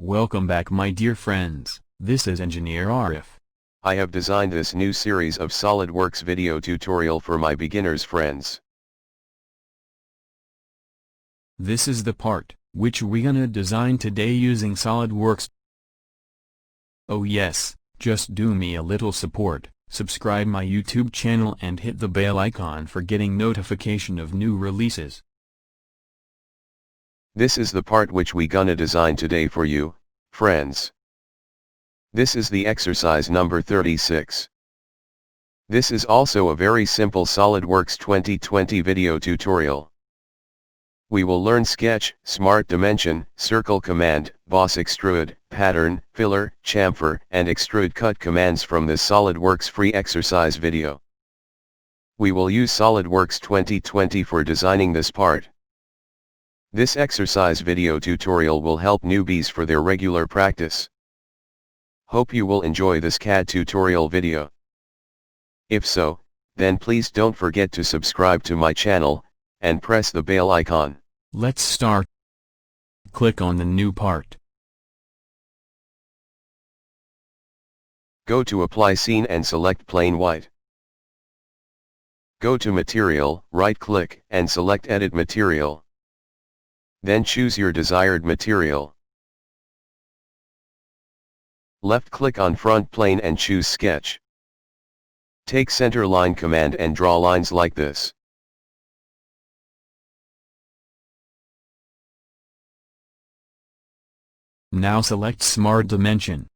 Welcome back my dear friends, this is Engineer Arif. I have designed this new series of SolidWorks video tutorial for my beginners friends. This is the part, which we gonna design today using SolidWorks. Oh yes, just do me a little support, subscribe my YouTube channel and hit the bell icon for getting notification of new releases. This is the part which we gonna design today for you, friends. This is the exercise number 36. This is also a very simple SolidWorks 2020 video tutorial. We will learn sketch, smart dimension, circle command, boss extrude, pattern, filler, chamfer, and extrude cut commands from this SolidWorks free exercise video. We will use SolidWorks 2020 for designing this part. This exercise video tutorial will help newbies for their regular practice. Hope you will enjoy this CAD tutorial video. If so, then please don't forget to subscribe to my channel, and press the bell icon. Let's start. Click on the new part. Go to Apply Scene and select Plain White. Go to Material, right-click, and select Edit Material. Then choose your desired material. Left-click on Front Plane and choose Sketch. Take Center Line command and draw lines like this. Now select Smart Dimension.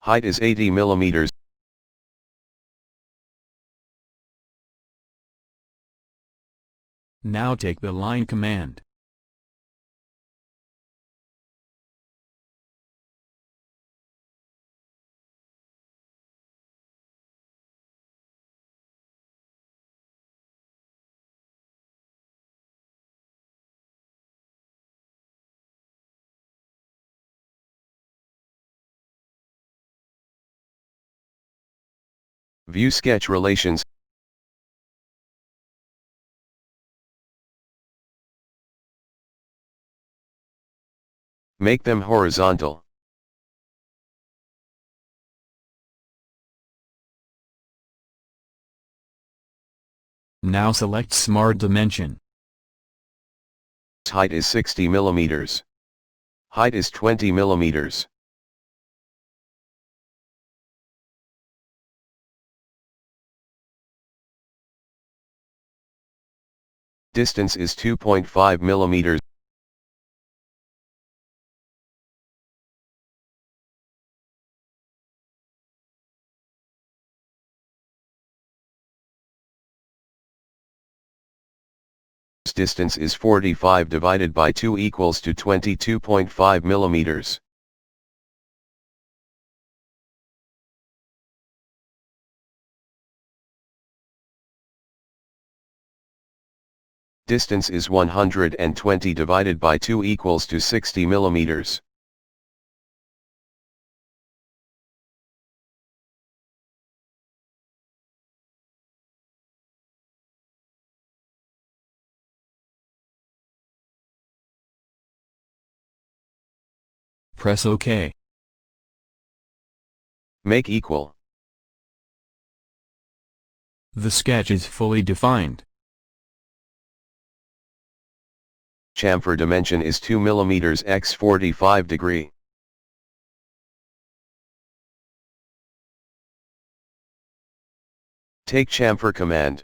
Height is 80 millimeters. Now take the line command. View sketch relations. Make them horizontal. Now select Smart Dimension. Height is 60 millimeters. Height is 20 millimeters. Distance is 2.5 millimeters. Distance is 45 divided by 2 equals to 22.5 millimeters. Distance is 120 divided by 2 equals to 60 millimeters. Press OK. Make equal. The sketch is fully defined. Chamfer dimension is 2 millimeters x 45 degree. Take chamfer command.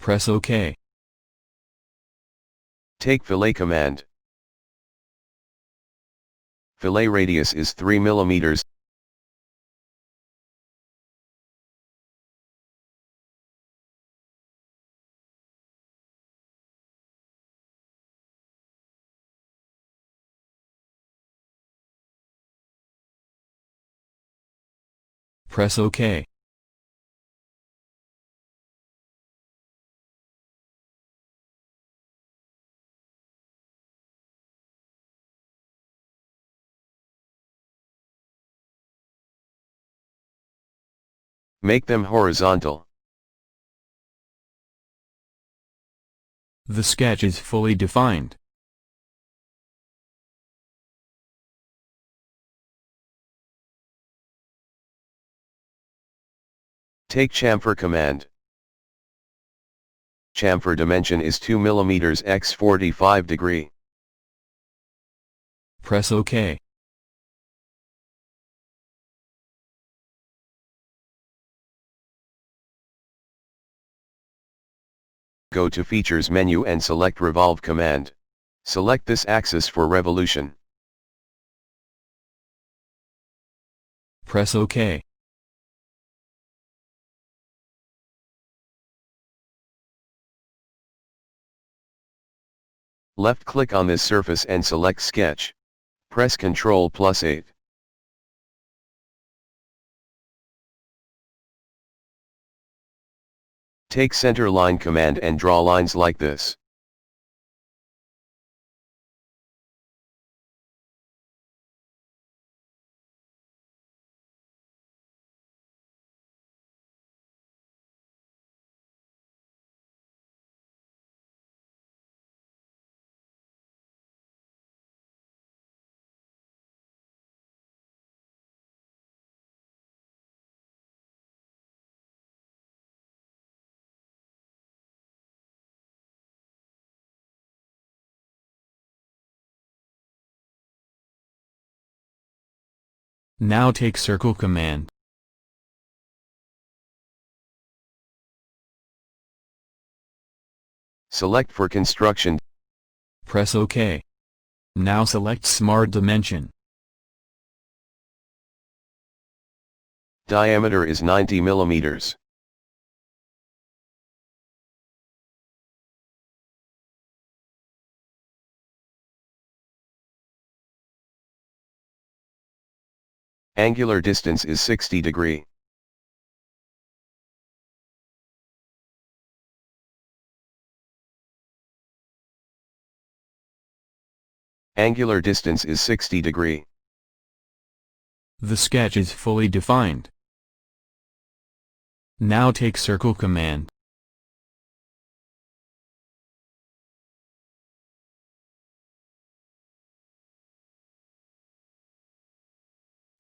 Press OK. Take fillet command. Fillet radius is 3 mm. Press OK. Make them horizontal. The sketch is fully defined. Take chamfer command. Chamfer dimension is 2 mm x 45 degree. Press OK. Go to Features menu and select Revolve command. Select this axis for revolution. Press OK. Left-click on this surface and select Sketch. Press Ctrl+8. Take Center Line command and draw lines like this. Now take Circle command. Select for construction. Press OK. Now select Smart Dimension. Diameter is 90 mm. Angular distance is 60 degree. Angular distance is 60 degree. The sketch is fully defined. Now take Circle command.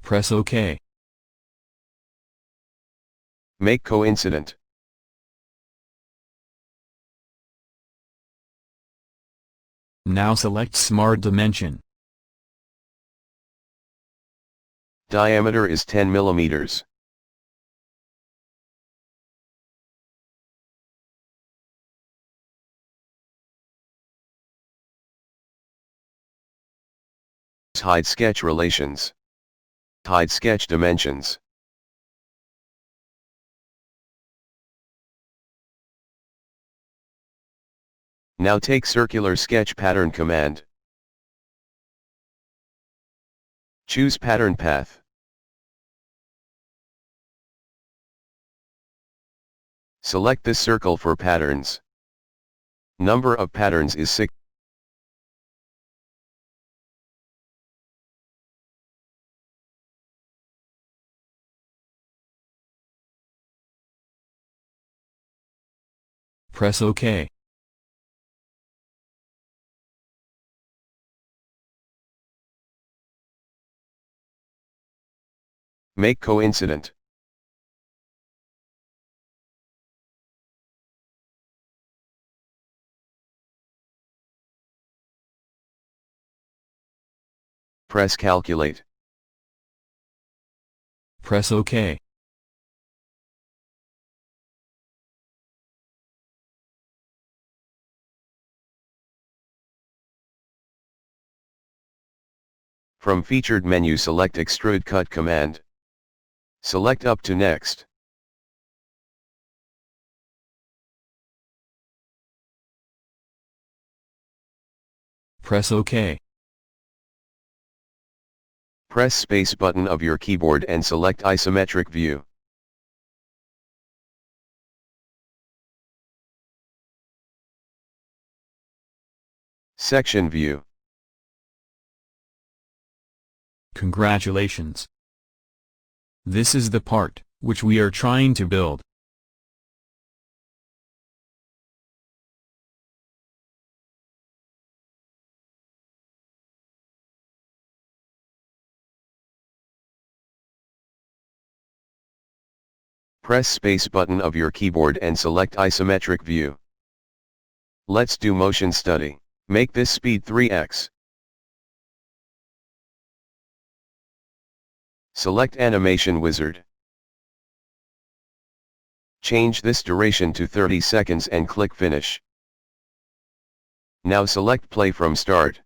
Press OK. Make coincident. Now select Smart Dimension. Diameter is 10 mm. Hide sketch relations. Hide sketch dimensions. Now take circular sketch pattern command. Choose pattern path. Select this circle for patterns. Number of patterns is 6. Press OK. Make coincident. Press calculate. Press OK. From featured menu select Extrude Cut command. Select up to next. Press OK. Press space button of your keyboard and select isometric view. Section view. Congratulations! This is the part which we are trying to build. Press space button of your keyboard and select isometric view. Let's do motion study. Make this speed 3x. Select animation wizard. Change this duration to 30 seconds and click finish. Now select play from start.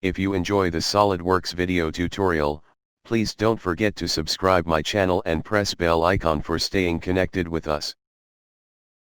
If you enjoy the SolidWorks video tutorial, please don't forget to subscribe my channel and press bell icon for staying connected with us.